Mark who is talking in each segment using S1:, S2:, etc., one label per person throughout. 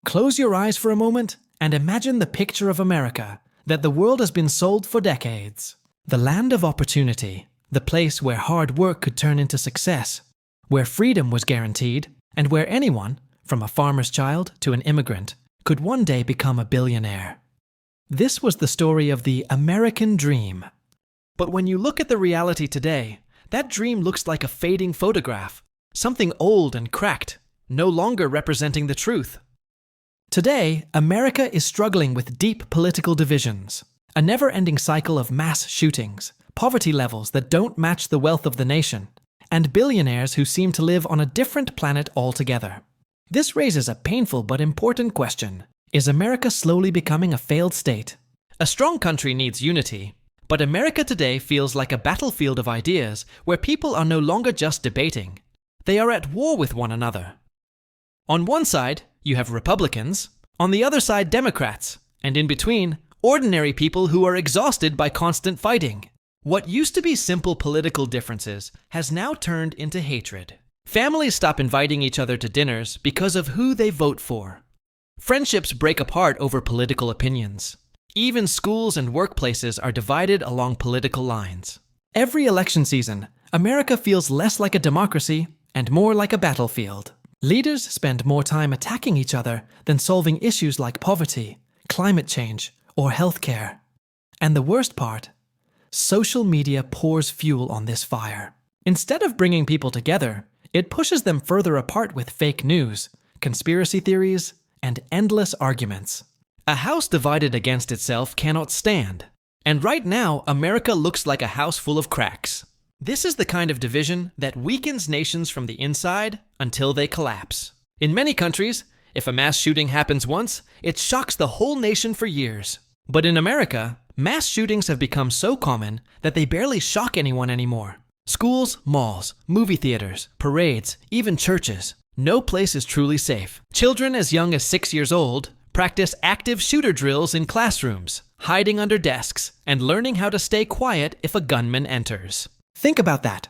S1: Close your eyes for a moment and imagine the picture of America that the world has been sold for decades. The land of opportunity, the place where hard work could turn into success, where freedom was guaranteed, and where anyone, from a farmer's child to an immigrant, could one day become a billionaire. This was the story of the American dream. But when you look at the reality today, that dream looks like a fading photograph, something old and cracked, no longer representing the truth. Today, America is struggling with deep political divisions, a never-ending cycle of mass shootings, poverty levels that don't match the wealth of the nation, and billionaires who seem to live on a different planet altogether. This raises a painful but important question. Is America slowly becoming a failed state? A strong country needs unity, but America today feels like a battlefield of ideas where people are no longer just debating. They are at war with one another. On one side, you have Republicans, on the other side Democrats, and in between, ordinary people who are exhausted by constant fighting. What used to be simple political differences has now turned into hatred. Families stop inviting each other to dinners because of who they vote for. Friendships break apart over political opinions. Even schools and workplaces are divided along political lines. Every election season, America feels less like a democracy and more like a battlefield. Leaders spend more time attacking each other than solving issues like poverty, climate change, or healthcare. And the worst part, social media pours fuel on this fire. Instead of bringing people together, it pushes them further apart with fake news, conspiracy theories, and endless arguments. A house divided against itself cannot stand. And right now, America looks like a house full of cracks. This is the kind of division that weakens nations from the inside until they collapse. In many countries, if a mass shooting happens once, it shocks the whole nation for years. But in America, mass shootings have become so common that they barely shock anyone anymore. Schools, malls, movie theaters, parades, even churches. No place is truly safe. Children as young as 6 years old practice active shooter drills in classrooms, hiding under desks, and learning how to stay quiet if a gunman enters. Think about that.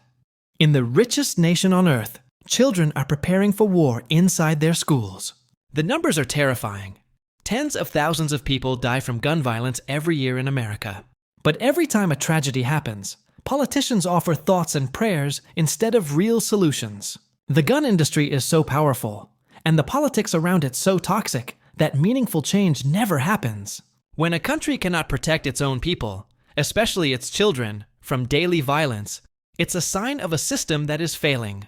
S1: In the richest nation on earth, children are preparing for war inside their schools. The numbers are terrifying. Tens of thousands of people die from gun violence every year in America. But every time a tragedy happens, politicians offer thoughts and prayers instead of real solutions. The gun industry is so powerful, and the politics around it so toxic, that meaningful change never happens. When a country cannot protect its own people, especially its children, from daily violence, it's a sign of a system that is failing.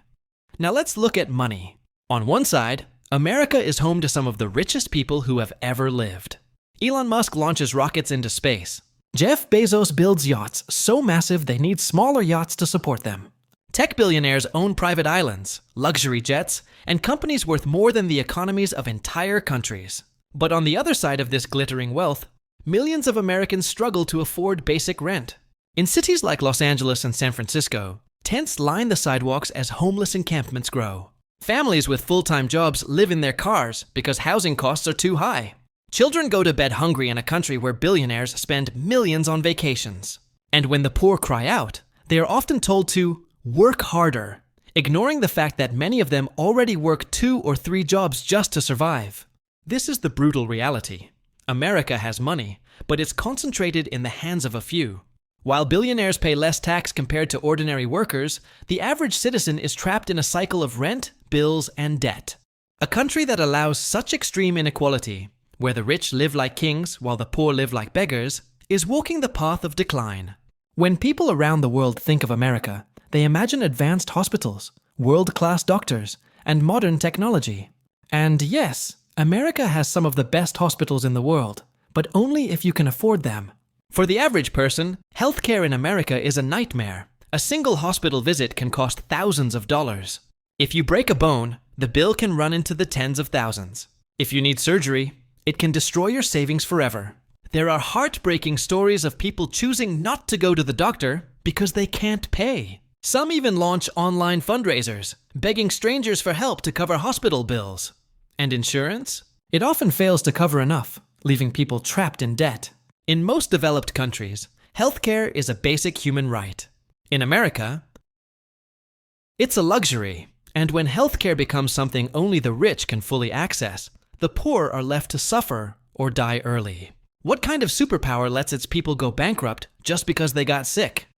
S1: Now let's look at money. On one side, America is home to some of the richest people who have ever lived. Elon Musk launches rockets into space. Jeff Bezos builds yachts so massive they need smaller yachts to support them. Tech billionaires own private islands, luxury jets, and companies worth more than the economies of entire countries. But on the other side of this glittering wealth, millions of Americans struggle to afford basic rent. In cities like Los Angeles and San Francisco, tents line the sidewalks as homeless encampments grow. Families with full-time jobs live in their cars because housing costs are too high. Children go to bed hungry in a country where billionaires spend millions on vacations. And when the poor cry out, they are often told to work harder, ignoring the fact that many of them already work 2 or 3 jobs just to survive. This is the brutal reality. America has money, but it's concentrated in the hands of a few. While billionaires pay less tax compared to ordinary workers, the average citizen is trapped in a cycle of rent, bills, and debt. A country that allows such extreme inequality, where the rich live like kings while the poor live like beggars, is walking the path of decline. When people around the world think of America, they imagine advanced hospitals, world-class doctors, and modern technology. And yes, America has some of the best hospitals in the world, but only if you can afford them. For the average person, healthcare in America is a nightmare. A single hospital visit can cost thousands of dollars. If you break a bone, the bill can run into the tens of thousands. If you need surgery, it can destroy your savings forever. There are heartbreaking stories of people choosing not to go to the doctor because they can't pay. Some even launch online fundraisers, begging strangers for help to cover hospital bills. And insurance? It often fails to cover enough, leaving people trapped in debt. In most developed countries, healthcare is a basic human right. In America, it's a luxury, and when healthcare becomes something only the rich can fully access, the poor are left to suffer or die early. What kind of superpower lets its people go bankrupt just because they got sick?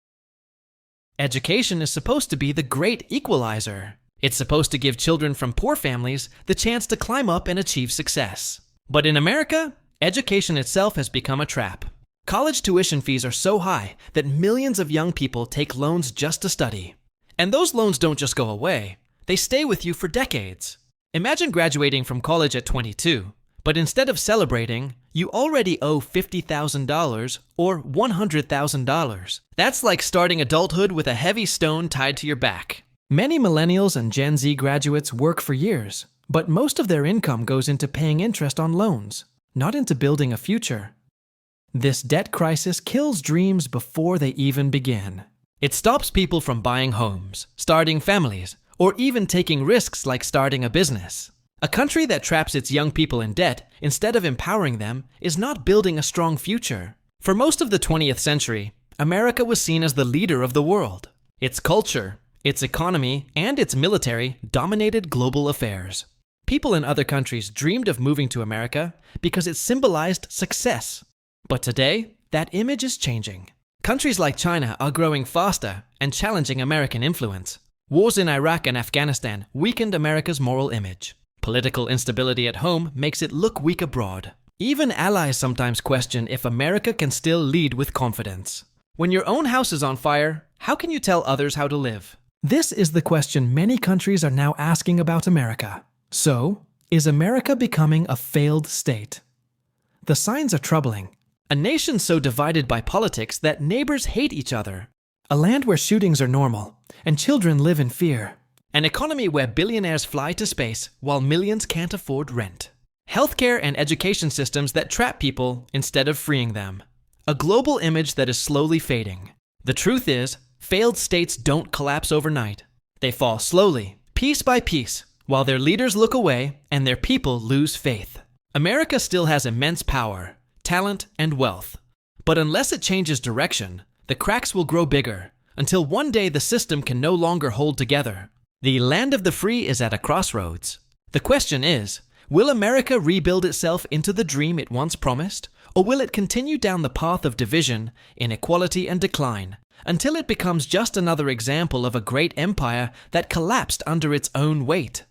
S1: Education is supposed to be the great equalizer. It's supposed to give children from poor families the chance to climb up and achieve success. But in America, education itself has become a trap. College tuition fees are so high that millions of young people take loans just to study. And those loans don't just go away, they stay with you for decades. Imagine graduating from college at 22, but instead of celebrating, you already owe $50,000 or $100,000. That's like starting adulthood with a heavy stone tied to your back. Many millennials and Gen Z graduates work for years, but most of their income goes into paying interest on loans, not into building a future. This debt crisis kills dreams before they even begin. It stops people from buying homes, starting families, or even taking risks like starting a business. A country that traps its young people in debt instead of empowering them is not building a strong future. For most of the 20th century, America was seen as the leader of the world. Its culture, its economy, and its military dominated global affairs. People in other countries dreamed of moving to America because it symbolized success. But today, that image is changing. Countries like China are growing faster and challenging American influence. Wars in Iraq and Afghanistan weakened America's moral image. Political instability at home makes it look weak abroad. Even allies sometimes question if America can still lead with confidence. When your own house is on fire, how can you tell others how to live? This is the question many countries are now asking about America. So, is America becoming a failed state? The signs are troubling. A nation so divided by politics that neighbors hate each other. A land where shootings are normal and children live in fear. An economy where billionaires fly to space while millions can't afford rent. Healthcare and education systems that trap people instead of freeing them. A global image that is slowly fading. The truth is, failed states don't collapse overnight. They fall slowly, piece by piece, while their leaders look away and their people lose faith. America still has immense power, talent, and wealth. But unless it changes direction, the cracks will grow bigger, until one day the system can no longer hold together. The land of the free is at a crossroads. The question is, will America rebuild itself into the dream it once promised, or will it continue down the path of division, inequality, and decline, until it becomes just another example of a great empire that collapsed under its own weight?